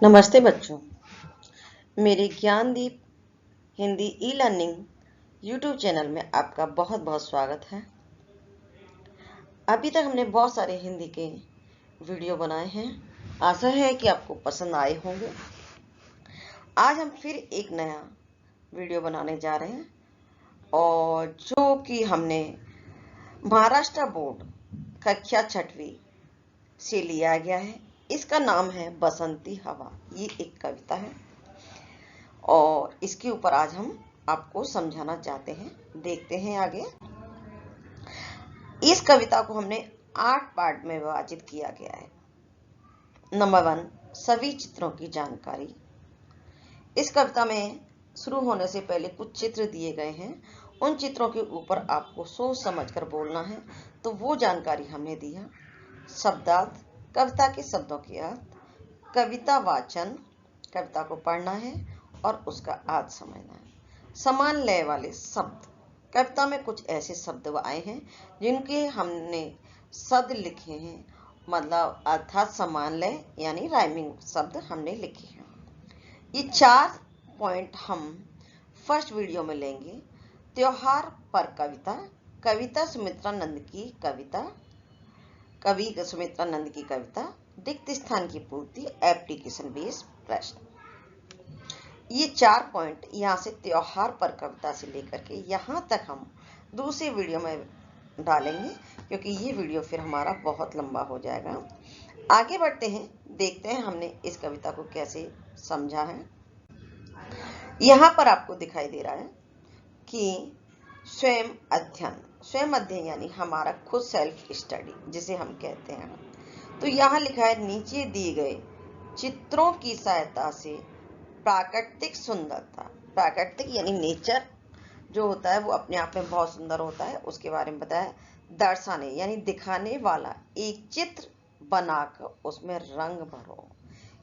नमस्ते बच्चों, मेरे Gyandeep Hindi e learning YouTube channel में आपका बहुत बहुत स्वागत है। अभी तक हमने बहुत सारे हिंदी के वीडियो बनाए हैं। आशा है कि आपको पसंद आए होंगे। आज हम फिर एक नया वीडियो बनाने जा रहे हैं और जो कि हमने महाराष्ट्र बोर्ड कक्षा 6वीं से लिया गया है। इसका नाम है बसंती हवा। ये एक कविता है और इसके ऊपर आज हम आपको समझाना चाहते हैं। देखते हैं आगे। इस कविता को हमने 8 पार्ट में विभाजित किया गया है। नंबर 1, सभी चित्रों की जानकारी। इस कविता में शुरू होने से पहले कुछ चित्र दिए गए हैं। उन चित्रों के ऊपर आपको सोच समझकर बोलना है, तो वो जानकारी हमने दी है। शब्दार्थ, कविता के शब्दों के अर्थ, कविता वाचन, कविता को पढ़ना है और उसका अर्थ समझना है। समान लय वाले शब्द, कविता में कुछ ऐसे शब्द आए हैं जिनके हमने शब्द लिखे हैं, मतलब अर्थात समान लय यानी राइमिंग शब्द हमने लिखे हैं। ये 4 पॉइंट हम फर्स्ट वीडियो में लेंगे। त्योहार पर कविता, कविता सुमित्रा नंद की कविता, कवि सुमित्रा नंद की कविता, रिक्त स्थान की पूर्ति, एप्लीकेशन बेस्ड प्रश्न। ये 4 पॉइंट यहाँ से त्योहार पर कविता से लेकर के यहाँ तक हम दूसरे वीडियो में डालेंगे, क्योंकि ये वीडियो फिर हमारा बहुत लंबा हो जाएगा। आगे बढ़ते हैं, देखते हैं हमने इस कविता को कैसे समझा है। यहाँ पर आपको दिखाई दे रहा है कि स्वयं अध्ययन यानी हमारा खुद सेल्फ स्टडी जिसे हम कहते हैं। तो यहाँ लिखा है, नीचे दिए गए चित्रों की सहायता से प्राकृतिक सुंदरता, प्राकृतिक यानी नेचर जो होता है वो अपने आप में बहुत सुंदर होता है, उसके बारे में बताया। दर्शाने यानी दिखाने वाला एक चित्र बनाकर उसमें रंग भरो।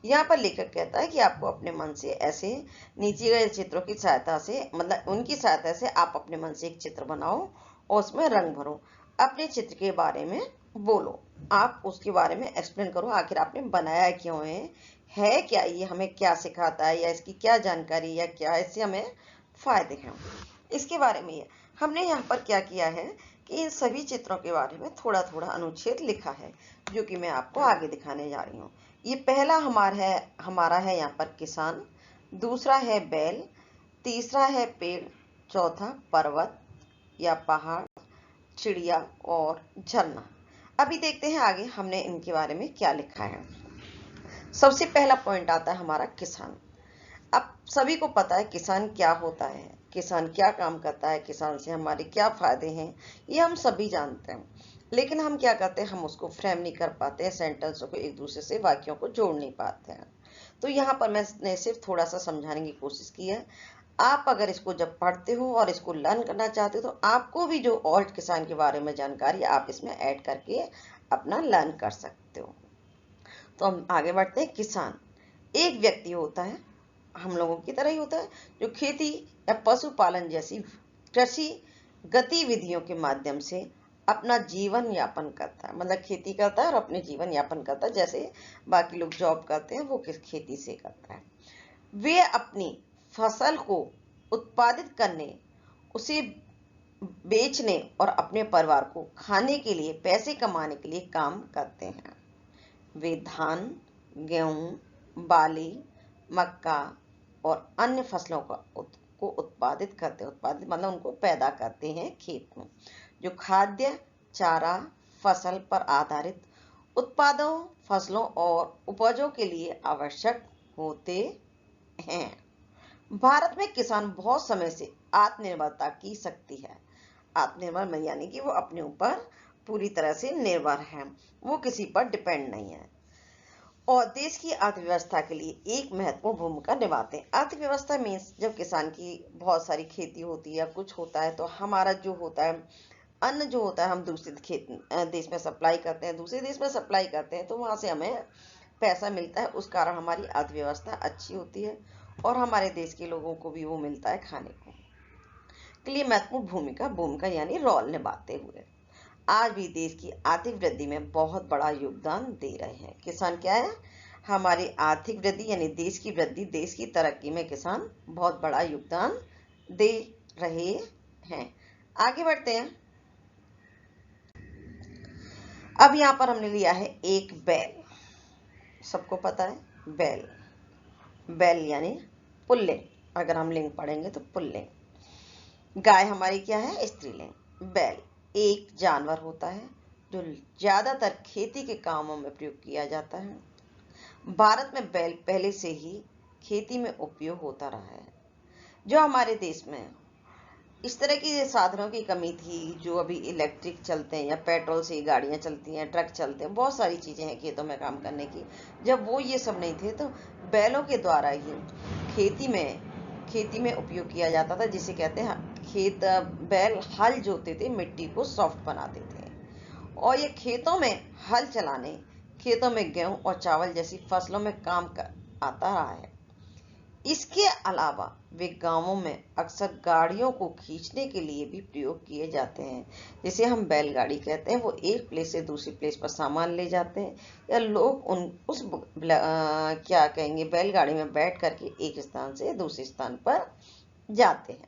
यहाँ पर लेखक कहता है कि आपको अपने मन से ऐसे नीचे गए चित्रों की सहायता से, मतलब उनकी सहायता से आप अपने मन से एक चित्र बनाओ और उसमें रंग भरो। अपने चित्र के बारे में बोलो, आप उसके बारे में एक्सप्लेन करो, आखिर आपने बनाया क्यों है क्या, ये हमें क्या सिखाता है, या इसकी क्या जानकारी, या क्या इससे हमें फायदे हैं, इसके बारे में। हमने यहाँ पर क्या किया है कि इन सभी चित्रों के बारे में थोड़ा थोड़ा अनुच्छेद लिखा है, जो कि मैं आपको आगे दिखाने जा रही हूँ। ये पहला हमारा है यहाँ पर किसान, दूसरा है बैल, तीसरा है पेड़, चौथा पर्वत या पहाड़, चिड़िया और झरना। अभी देखते हैं आगे हमने इनके बारे में क्या लिखा है। सबसे पहला पॉइंट आता है हमारा किसान। अब सभी को पता है किसान क्या होता है, किसान क्या काम करता है, किसान से हमारे क्या फायदे हैं, ये हम सभी जानते हैं। लेकिन हम क्या करते हैं, हम उसको फ्रेम नहीं कर पाते हैं, सेंटेंसों को एक दूसरे से, वाक्यों को जोड़ नहीं पाते हैं। तो यहाँ पर मैंने सिर्फ थोड़ा सा समझाने की कोशिश की है। आप अगर इसको जब पढ़ते हो और इसको लर्न करना चाहते हो, तो आपको भी जो और किसान के बारे में जानकारी आप इसमें ऐड करके अपना लर्न कर सकते हो। तो हम आगे बढ़ते हैं। किसान एक व्यक्ति होता है, हम लोगों की तरह ही होता है, जो खेती या पशुपालन जैसी कृषि गतिविधियों के माध्यम से अपना जीवन यापन करता है, मतलब खेती करता है और अपने जीवन यापन करता है। जैसे बाकी लोग जॉब करते हैं, वो किस खेती से करता है। वे अपनी फसल को उत्पादित करने, उसे बेचने और अपने परिवार को खाने के लिए, पैसे कमाने के लिए काम करते हैं। वे धान, गेहूं, बाली, मक्का और अन्य फसलों को उत्पादित करते हैं। उत्पादित मतलब उनको पैदा करते हैं खेत में, जो खाद्य, चारा, फसल पर आधारित उत्पादों, फसलों और उपजों के लिए आवश्यक होते हैं। भारत में किसान बहुत समय से आत्मनिर्भरता की शक्ति है। आत्मनिर्भर यानी कि वो अपने ऊपर पूरी तरह से निर्भर है, वो किसी पर डिपेंड नहीं है, और देश की अर्थव्यवस्था के लिए एक महत्वपूर्ण भूमिका निभाते हैं। अर्थव्यवस्था मीन्स जब किसान की बहुत सारी खेती होती है या कुछ होता है, तो हमारा जो होता है अन्न जो होता है, हम दूसरे देश में सप्लाई करते हैं, दूसरे देश में सप्लाई करते हैं, तो वहां से हमें पैसा मिलता है। उस कारण हमारी अर्थव्यवस्था अच्छी होती है और हमारे देश के लोगों को भी वो मिलता है खाने को के लिए। महत्वपूर्ण भूमिका यानी रोल निभाते हुए आज भी देश की आर्थिक वृद्धि में बहुत बड़ा योगदान दे रहे हैं। किसान क्या है, हमारी आर्थिक वृद्धि यानी देश की वृद्धि, देश की तरक्की में किसान बहुत बड़ा योगदान दे रहे हैं। आगे बढ़ते हैं। अब यहाँ पर हमने लिया है एक बैल। सबको पता है बैल, बैल यानी पुल्लिंग, अगर हम लिंग पढ़ेंगे तो पुल्लिंग। गाय हमारी क्या है? स्त्रीलिंग। बैल एक जानवर होता है जो ज्यादातर खेती के कामों में प्रयोग किया जाता है। भारत में बैल पहले से ही खेती में उपयोग होता रहा है। जो हमारे देश में इस तरह की साधनों की कमी थी, जो अभी इलेक्ट्रिक चलते हैं या पेट्रोल से गाड़ियां चलती हैं, ट्रक चलते हैं, बहुत सारी चीजें हैं खेतों में काम करने की। जब वो ये सब नहीं थे तो बैलों के द्वारा ही खेती में उपयोग किया जाता था, जिसे कहते हैं खेत। बैल हल जोतते थे, मिट्टी को सॉफ्ट बनाते थे, और ये खेतों में हल चलाने, खेतों में गेहूं और चावल जैसी फसलों में काम कर आता रहा है। इसके अलावा वे गांवों में अक्सर गाड़ियों को खींचने के लिए भी प्रयोग किए जाते हैं, जिसे हम बैलगाड़ी कहते हैं। वो एक प्लेस से दूसरी प्लेस पर सामान ले जाते हैं, या लोग क्या कहेंगे, बैलगाड़ी में बैठ करके एक स्थान से दूसरे स्थान पर जाते हैं,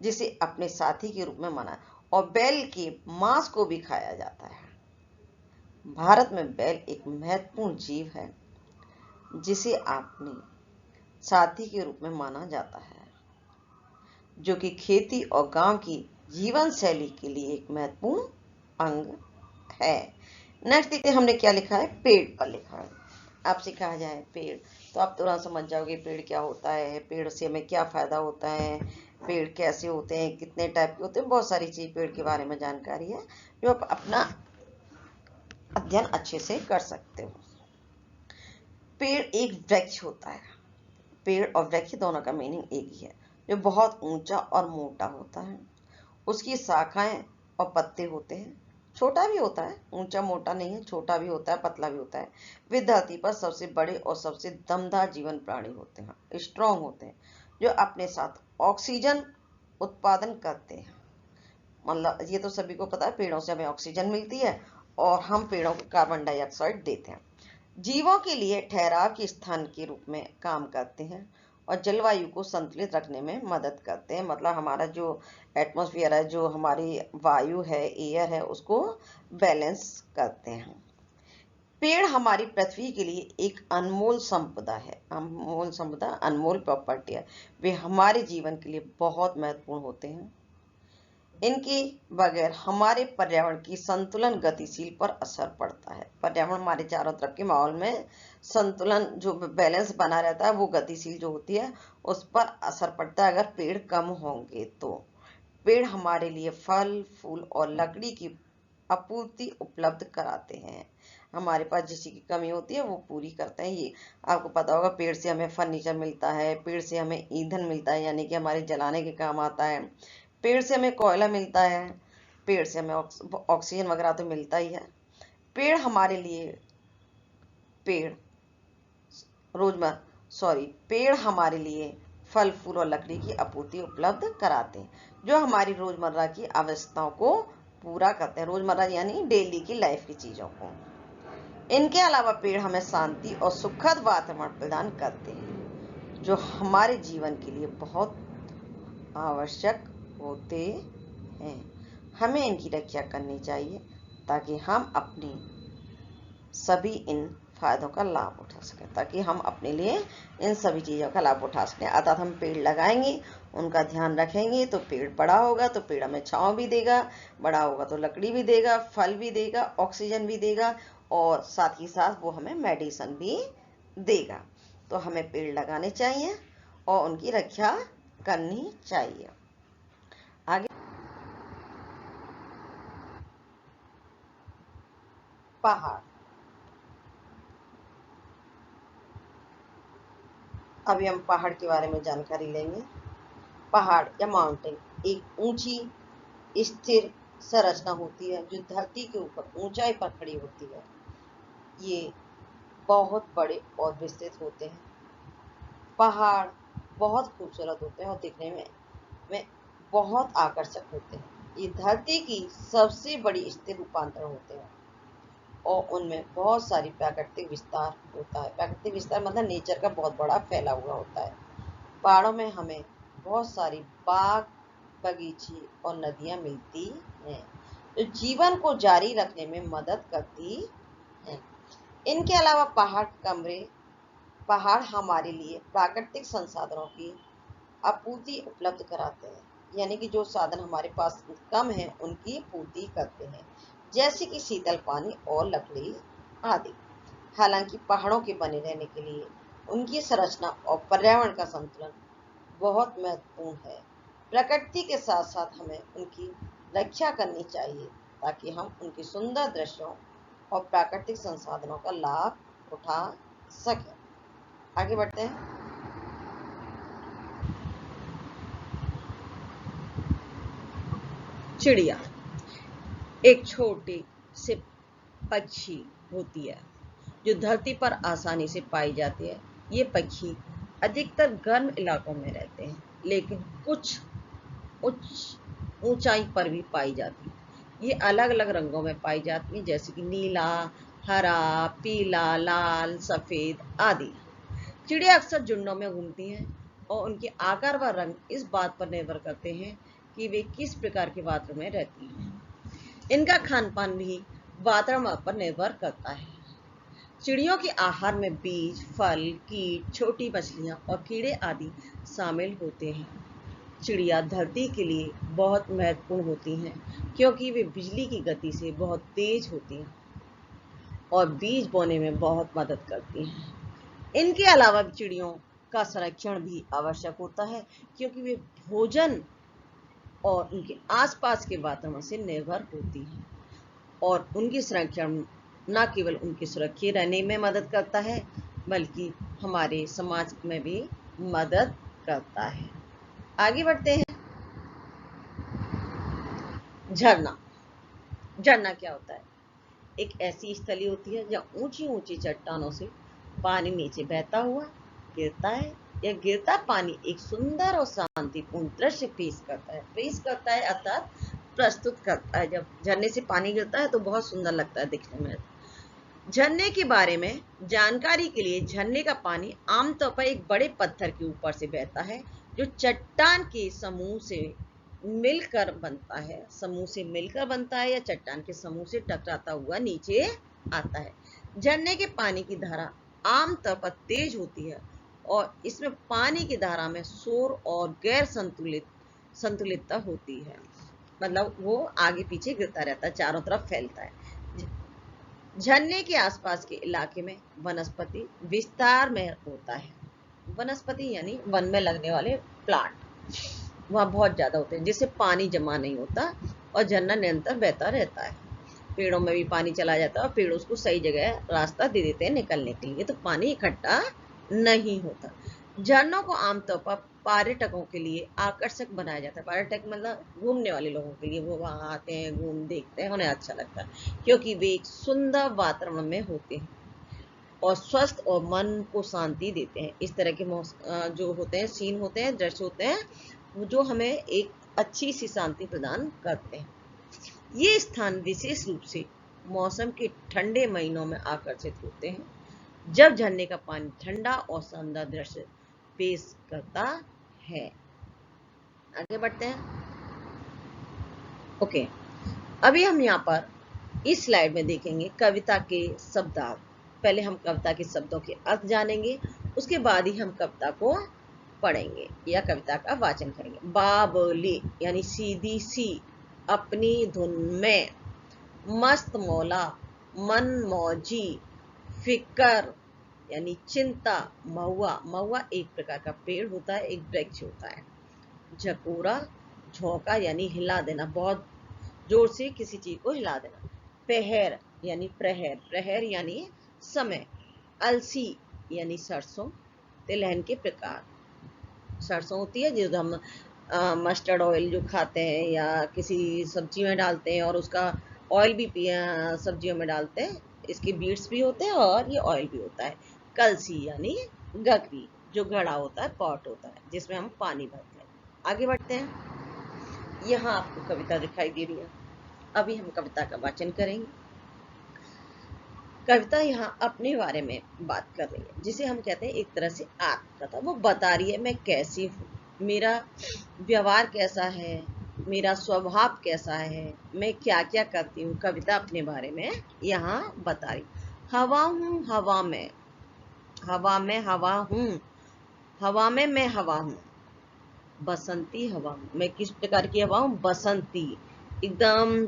जिसे अपने साथी के रूप में माना। और बैल के मांस को भी खाया जाता है। भारत में बैल एक महत्वपूर्ण जीव है, जिसे आपने साथी के रूप में माना जाता है, जो कि खेती और गांव की जीवन शैली के लिए एक महत्वपूर्ण अंग है। नेक्स्ट देखते हैं हमने क्या लिखा है। पेड़ पर लिखा है। आपसे कहा जाए पेड़, तो आप तुरंत समझ जाओगे पेड़ क्या होता है, पेड़ से हमें क्या फायदा होता है, पेड़ कैसे होते हैं, कितने टाइप के होते हैं, बहुत सारी चीज पेड़ के बारे में जानकारी है, जो आप अपना अध्ययन अच्छे से कर सकते हो। पेड़ एक वृक्ष होता है। पेड़ और वृक्ष दोनों का मीनिंग एक ही है, जो बहुत ऊंचा और मोटा होता है। उसकी शाखाएं और पत्ते होते हैं। छोटा भी होता है, ऊंचा मोटा नहीं है, छोटा भी होता है, पतला भी होता है। वे धरती पर सबसे बड़े और सबसे दमदार जीवन प्राणी होते हैं, स्ट्रॉन्ग होते हैं, जो अपने साथ ऑक्सीजन उत्पादन करते हैं। मतलब ये तो सभी को पता है, पेड़ों से हमें ऑक्सीजन मिलती है और हम पेड़ों को कार्बन डाइऑक्साइड देते हैं। जीवों के लिए ठहराव के स्थान के रूप में काम करते हैं और जलवायु को संतुलित रखने में मदद करते हैं। मतलब हमारा जो एटमॉस्फेयर है, जो हमारी वायु है, एयर है, उसको बैलेंस करते हैं। पेड़ हमारी पृथ्वी के लिए एक अनमोल संपदा है। अनमोल संपदा, अनमोल प्रॉपर्टी है। वे हमारे जीवन के लिए बहुत महत्वपूर्ण होते हैं। इनके बगैर हमारे पर्यावरण की संतुलन गतिशील पर असर पड़ता है। पर्यावरण हमारे चारों तरफ के माहौल में संतुलन, जो बैलेंस बना रहता है, वो गतिशील जो होती है उस पर असर पड़ता है अगर पेड़ कम होंगे तो। पेड़ हमारे लिए फल, फूल और लकड़ी की आपूर्ति उपलब्ध कराते हैं। हमारे पास जिस चीज की कमी होती है वो पूरी करते हैं। ये आपको पता होगा, पेड़ से हमें फर्नीचर मिलता है, पेड़ से हमें ईंधन मिलता है, यानी कि हमारे जलाने के काम आता है। पेड़ से हमें कोयला मिलता है, पेड़ से हमें ऑक्सीजन वगैरह तो मिलता ही है। पेड़ हमारे लिए पेड़ पेड़ हमारे लिए फल, फूल और लकड़ी की आपूर्ति उपलब्ध कराते हैं, जो हमारी रोजमर्रा की आवश्यकताओं को पूरा करते हैं। रोजमर्रा यानी डेली की लाइफ की चीजों को। इनके अलावा पेड़ हमें शांति और सुखद वातावरण प्रदान करते हैं, जो हमारे जीवन के लिए बहुत आवश्यक होते हैं। हमें इनकी रक्षा करनी चाहिए ताकि हम अपनी सभी इन फायदों का लाभ उठा सकें, ताकि हम अपने लिए इन सभी चीजों का लाभ उठा सकें। अर्थात हम पेड़ लगाएंगे, उनका ध्यान रखेंगे, तो पेड़ बड़ा होगा, तो पेड़ हमें छांव भी देगा, बड़ा होगा तो लकड़ी भी देगा, फल भी देगा, ऑक्सीजन भी देगा, और साथ ही साथ वो हमें मेडिसिन भी देगा। तो हमें पेड़ लगाने चाहिए और उनकी रक्षा करनी चाहिए। आगे पहाड़। अभी हम पहाड़ के बारे में जानकारी लेंगे। पहाड़ या माउंटेन एक ऊंची स्थिर संरचना होती है, जो धरती के ऊपर ऊंचाई पर खड़ी होती है। ये बहुत बड़े और विस्तृत होते हैं। पहाड़ बहुत खूबसूरत होते हैं और दिखने में बहुत आकर्षक होते हैं। ये धरती की सबसे बड़ी स्थिर रूपांतर होते हैं। और उनमें बहुत सारी प्राकृतिक विस्तार होता है। प्राकृतिक विस्तार मतलब नेचर का बहुत बड़ा फैला हुआ होता है। पहाड़ों में हमें बहुत सारी बाग, बगीचे और नदियां मिलती हैं, जो जीवन को जारी रखने में मदद करती हैं। इनके अलावा पहाड़ हमारे लिए प्राकृतिक संसाधनों की आपूर्ति उपलब्ध कराते हैं, यानी कि जो साधन हमारे पास कम है उनकी पूर्ति करते हैं, जैसे कि शीतल पानी और लकड़ी आदि। हालांकि पहाड़ों के बने रहने के लिए उनकी संरचना और पर्यावरण का संतुलन बहुत महत्वपूर्ण है। प्रकृति के साथ साथ हमें उनकी रक्षा करनी चाहिए ताकि हम उनके सुंदर दृश्यों और प्राकृतिक संसाधनों का लाभ उठा सकें। आगे बढ़ते हैं। चिड़िया एक छोटी से पक्षी होती है जो धरती पर आसानी से पाई जाती है। ये पक्षी अधिकतर गर्म इलाकों में रहते हैं, लेकिन कुछ उच्च ऊंचाई पर भी पाई जाती है। ये अलग अलग रंगों में पाई जाती है, जैसे कि नीला, हरा, पीला, लाल, सफेद आदि। चिड़िया अक्सर झुंडों में घूमती हैं और उनके आकार व रंग इस बात पर निर्भर करते हैं कि वे किस प्रकार के वातावरण में रहती हैं। इनका खान पान भी वातावरण पर निर्भर करता है। चिड़ियों के आहार में बीज, फल, कीट, छोटी मछलियां और कीड़े आदि शामिल होते हैं। चिड़िया धरती के लिए बहुत महत्वपूर्ण होती हैं क्योंकि वे बिजली की गति से बहुत तेज होती हैं और बीज बोने में बहुत मदद करती हैं। इनके अलावा चिड़ियों का संरक्षण भी आवश्यक होता है क्योंकि वे भोजन और उनके आसपास के वातावरण से निर्भर होती हैं, और उनकी संरक्षण न केवल उनके सुरक्षित रहने में मदद करता है बल्कि हमारे समाज में भी मदद करता है। आगे बढ़ते हैं। झरना। झरना क्या होता है? एक ऐसी स्थली होती है जहाँ ऊंची ऊंची चट्टानों से पानी नीचे बहता हुआ गिरता है। यह गिरता पानी एक सुंदर और शांतिपूर्ण दृश्य पेश करता है अर्थात प्रस्तुत करता है। जब झरने से पानी गिरता है तो बहुत सुंदर लगता है दिखने में। झरने के बारे में जानकारी के लिए, झरने का पानी आमतौर पर एक बड़े पत्थर के ऊपर से बहता है जो चट्टान के समूह से मिलकर बनता है या चट्टान के समूह से टकराता हुआ नीचे आता है। झरने के पानी की धारा आमतौर पर तेज होती है और इसमें पानी की धारा में शोर और गैर संतुलितता होती है, मतलब वो आगे पीछे गिरता रहता है, चारों तरफ फैलता है। झरने के आसपास के इलाके में वनस्पति विस्तार में होता है। वनस्पति यानी वन में लगने वाले प्लांट वहाँ बहुत ज्यादा होते हैं, जिससे पानी जमा नहीं होता और झरना निरंतर बहता रहता है। पेड़ों में भी पानी चला जाता है और पेड़ उसको सही जगह रास्ता दे देते हैं निकलने के लिए, तो पानी इकट्ठा नहीं होता। झरनों को आमतौर पर पर्यटकों के लिए आकर्षक बनाया जाता है। पर्यटक मतलब घूमने वाले लोगों के लिए, वो वहाँ आते हैं, घूम देखते हैं, उन्हें अच्छा लगता है क्योंकि वे एक सुंदर वातावरण में होते हैं और स्वस्थ और मन को शांति देते हैं। इस तरह के जो होते हैं सीन होते हैं, दृश्य होते हैं जो हमें एक अच्छी सी शांति प्रदान करते हैं। ये स्थान विशेष रूप से मौसम के ठंडे महीनों में आकर्षित होते हैं जब झरने का पानी ठंडा और शानदार दृश्य पेश करता है। आगे बढ़ते हैं। ओके, अभी हम यहाँ पर इस स्लाइड में देखेंगे कविता के शब्दार्थ। पहले हम कविता के शब्दों के अर्थ जानेंगे, उसके बाद ही हम कविता को पढ़ेंगे या कविता का वाचन करेंगे। बावली यानी सीधी सी, अपनी धुन में, मस्त मौला, मन मौजी, फिकर यानी चिंता, महुआ, महुआ एक प्रकार का पेड़ होता है, एक वृक्ष होता है। झकोरा, झोंका यानी हिला देना, बहुत जोर से किसी चीज को हिला देना। पहर यानी प्रहर, प्रहर यानी समय। अलसी यानी सरसों, तिलहन के प्रकार। सरसों होती है जो हम मस्टर्ड ऑयल जो खाते हैं या किसी सब्जी में डालते हैं और उसका ऑयल भी सब्जियों में डालते हैं, इसके बीड्स भी होते हैं और ये ऑयल भी होता है। कलसी यानी गगरी, जो घड़ा होता है, पॉट होता है जिसमें हम पानी भरते हैं। आगे बढ़ते हैं। यहाँ आपको कविता दिखाई दे रही है, अभी हम कविता का वाचन करेंगे। कविता यहाँ अपने बारे में बात कर रही है, जिसे हम कहते हैं एक तरह से आत्मकथा। वो बता रही है मैं कैसी हूँ, मेरा व्यवहार कैसा है, मेरा स्वभाव कैसा है, मैं क्या क्या करती हूँ। कविता अपने बारे में यहाँ बता रही। हवा हूँ हवा में, हवा में हवा हूँ, हवा में मैं हवा हूँ, बसंती हवा हूँ। मैं किस प्रकार की हवा हूँ? बसंती, एकदम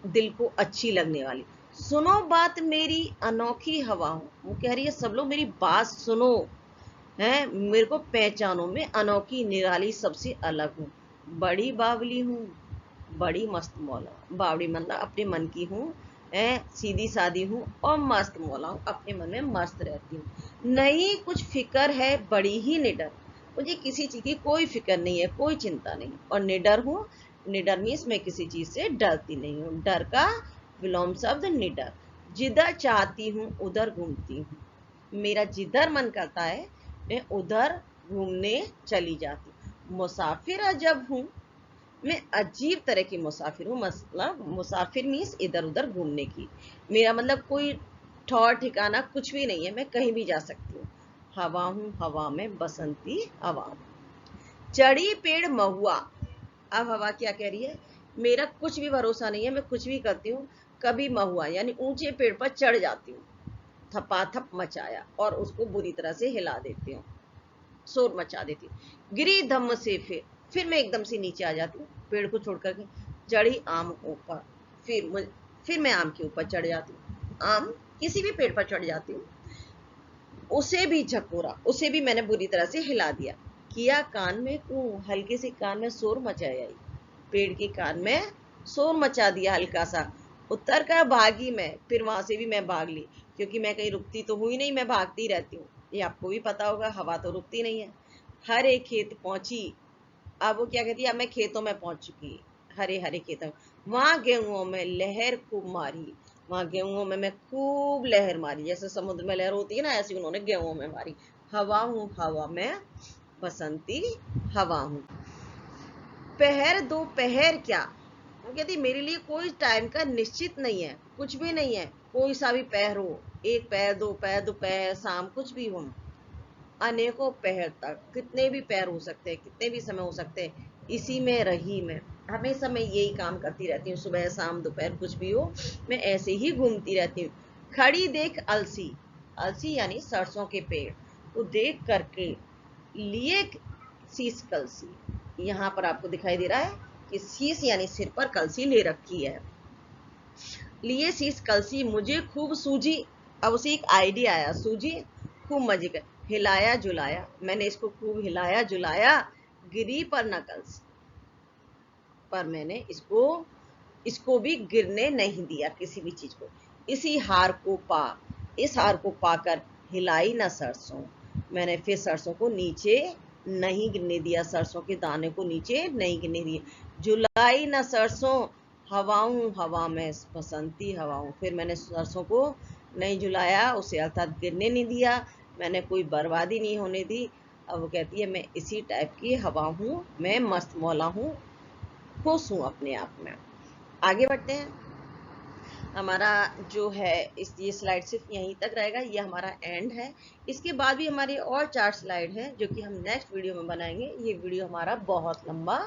दिल को अच्छी लगने वाली। सुनो बात मेरी अनोखी हवा हूँ। वो कह रही है सब लोग मेरी बात सुनो, है मेरे को पहचानो, मैं अनोखी निराली सबसे अलग हूँ। बड़ी बावली हूँ, बड़ी मस्त मौला। बावड़ी मतलब अपने मन की हूँ, सीधी सादी हूँ और मस्त मौला हूँ, अपने मन में मस्त रहती हूँ। नहीं कुछ फिक्र है बड़ी ही निडर, मुझे किसी चीज की कोई फिक्र नहीं है, कोई चिंता नहीं। और निडर हूँ, निडर मीन्स मैं किसी चीज से डरती नहीं हूँ। डर का विलोम शब्द निडर। जिधर चाहती हूँ उधर घूमती हूँ, मेरा जिधर मन करता है मैं उधर घूमने चली जाती हूँ। मुसाफिर अजब हूँ, मैं अजीब तरह की मुसाफिर हूँ। मतलब मुसाफिर मीन्स इधर उधर घूमने की, मेरा मतलब कोई ठौर ठिकाना कुछ भी नहीं है, मैं कहीं भी जा सकती हूँ। हवा हूँ हवा में बसंती हवा हूँ। चढ़ी पेड़ महुआ। अब हवा क्या कह रही है? मेरा कुछ भी भरोसा नहीं है, मैं कुछ भी करती हूँ। कभी महुआ यानी ऊंचे पेड़ पर चढ़ जाती हूँ, थपाथप मचाया और उसको बुरी तरह से हिला देती हूँ, शोर मचा देती हूँ। गिरी धम्म से फिर मैं एकदम से नीचे आ जाती हूँ, पेड़ को छोड़ करके। चढ़ी आम ऊपर, फिर मैं आम के ऊपर चढ़ जाती हूँ। आम किसी भी पेड़ पर चढ़ जाती हूँ। उसे भी झकोरा, उसे भी मैंने बुरी तरह से हिला दिया। किया कान में कू, हल्के से कान में शोर मचाया, पेड़ के कान में शोर मचा दिया हल्का सा। उतर कर भागी मैं, फिर वहां से भी मैं भाग ली, क्योंकि मैं कहीं रुकती तो हुई नहीं, मैं भागती रहती हूँ। ये आपको भी पता होगा, हवा तो रुकती नहीं है। हर एक खेत पहुंची। अब वो क्या कहती है? अब मैं खेतों में पहुंच चुकी, हरे हरे खेतों। वहां गेहूं में लहर खूब मारी, वहां गेहूं में मैं खूब लहर मारी, जैसे समुद्र में लहर होती है ना, ऐसी उन्होंने गेहूं में मारी। हवा हूँ हवा में बसंती हवा हूँ। पहर दो पहर क्या, वो कहती मेरे लिए कोई टाइम का निश्चित नहीं है, कुछ भी नहीं है, कोई सा भी पहर हो, एक पहर दो पहर दोपहर शाम कुछ भी हो। अनेकों पहर तक, कितने भी पहर हो सकते हैं, कितने भी समय हो सकते हैं, इसी में रही मैं। हमेशा मैं यही काम करती रहती हूँ, सुबह शाम दोपहर कुछ भी हो, मैं ऐसे ही घूमती रहती हूँ। खड़ी देख अलसी, अलसी यानी सरसों के पेड़ को देख करके लिए शीश कलसी। यहाँ पर आपको दिखाई दे रहा है कि शीश यानी सिर पर कलसी ले रखी है। लिए शीश कलसी मुझे खूब सूझी। अब उसे एक आइडिया आया, सूझी खूब मजे कर। हिलाया जुलाया, मैंने इसको खूब हिलाया जुलाया। गिरी पर न कलसी, पर मैंने इसको भी गिरने नहीं दिया, किसी भी चीज को। इसी हार को पा, इस हार को पाकर हिलाई न सरसों, मैंने फिर सरसों को नीचे नहीं गिरने दिया, सरसों के दाने को नीचे नहीं गिरने दिए। जुलाई न सरसों हवाऊं हवा में बसंती हवाऊं, फिर मैंने सरसों को नहीं जुलाया, उसे अर्थात गिरने नहीं दिया, मैंने कोई बर्बादी नहीं होने दी। अब वो कहती है मैं इसी टाइप की हवा हूँ, मैं मस्त मौला हूँ, खुश हूँ अपने आप में। आगे बढ़ते हैं। हमारा जो है ये स्लाइड सिर्फ यहीं तक रहेगा, ये हमारा एंड है। इसके बाद भी हमारे और 4 स्लाइड हैं जो कि हम नेक्स्ट वीडियो में बनाएंगे। ये वीडियो हमारा बहुत लंबा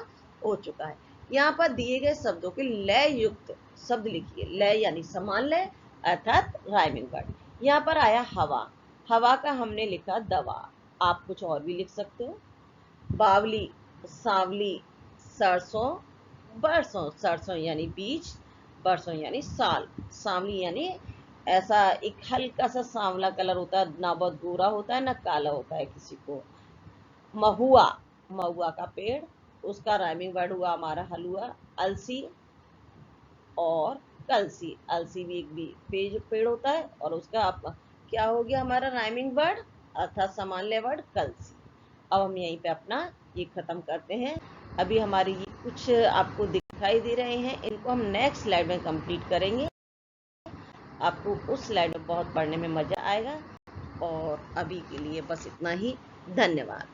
हो चुका है। यहाँ पर दिए गए शब्दों के लय युक्त शब्द लिखिए। लय यानी समान लय अर्थात राइमिंग वर्ड। यहाँ पर आया हवा, हवा का हमने लिखा दवा, आप कुछ और भी लिख सकते हो। बावली, सांवली, सरसों, बरसों, सरसों यानी बीज, बरसों यानी साल, सांवली यानी ऐसा एक हल्का सा सांवला कलर होता है, ना बहुत गोरा होता है ना काला होता है किसी को। महुआ, महुआ का पेड़, उसका राइमिंग वर्ड हुआ हमारा हलुआ। अलसी और कलसी, अलसी भी एक पेड़ होता है और उसका क्या हो गया हमारा राइमिंग वर्ड अर्थात सामान्य वर्ड कलसी। अब हम यहीं पे अपना ये खत्म करते हैं। अभी हमारे ये कुछ आपको दिखाई दे रहे हैं, इनको हम नेक्स्ट स्लाइड में कंप्लीट करेंगे। आपको उस स्लाइड में बहुत पढ़ने में मजा आएगा। और अभी के लिए बस इतना ही। धन्यवाद।